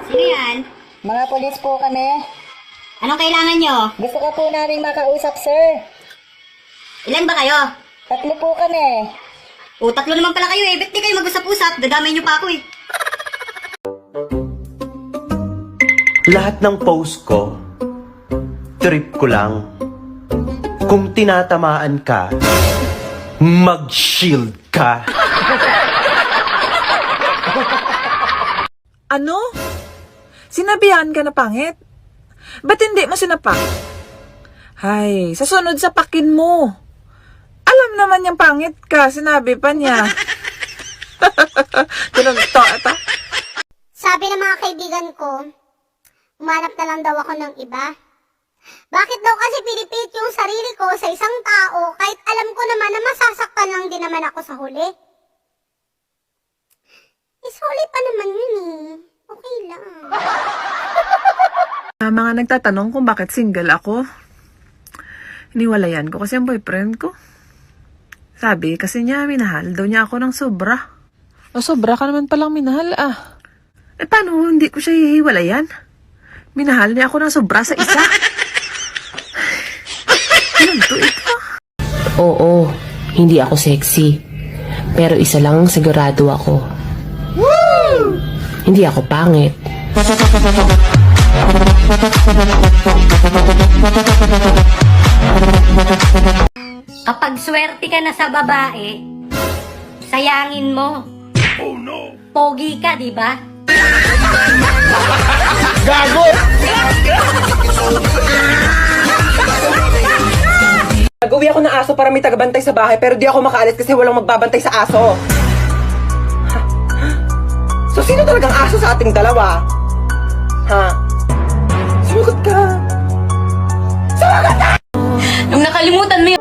Sino yan? Mga polis po kami. Anong kailangan nyo? Gusto ko po namin makausap, sir. Ilan ba kayo? 3 po kami. O, 3 naman pala kayo eh. Ba't di kayo mag-usap-usap? Dadamay nyo pa ako eh. Lahat ng post ko, trip ko lang. Kung tinatamaan ka, mag-shield ka. Ano? Sinabihan ka na pangit? Ba't hindi mo sinapak? Hay, sa sunod sapakin mo. Alam naman niyang pangit ka, sinabi pa niya. Tinunto ito. Sabi ng mga kaibigan ko, umanap na lang daw ako ng iba. Bakit daw kasi pinipilit yung sarili ko sa isang tao kahit alam ko naman na masasaktan lang din naman ako sa huli? Huli pa naman yun eh. Okay lang. Mga nagtatanong kung bakit single ako. Hiniwalayan ko kasi ang boyfriend ko. Sabi kasi niya, minahal daw niya ako ng sobra. O sobra ka naman palang minahal ah. Eh paano hindi ko siya hihiwalayan? Minahal niya ako ng sobra sa isa. Ano ito? Oo, hindi ako sexy. Pero isa lang sigurado ako. Woo! Hindi ako pangit. Kapag swerte ka na sa babae, sayangin mo. Oh no! Pogi ka, di ba? Nag-uwi ako ng aso para may tagabantay sa bahay pero di ako makaalis kasi walang magbabantay sa aso. So sino talagang aso sa ating dalawa? Ha? Sumagot ka! Sumagot ka! Nung nakalimutan mo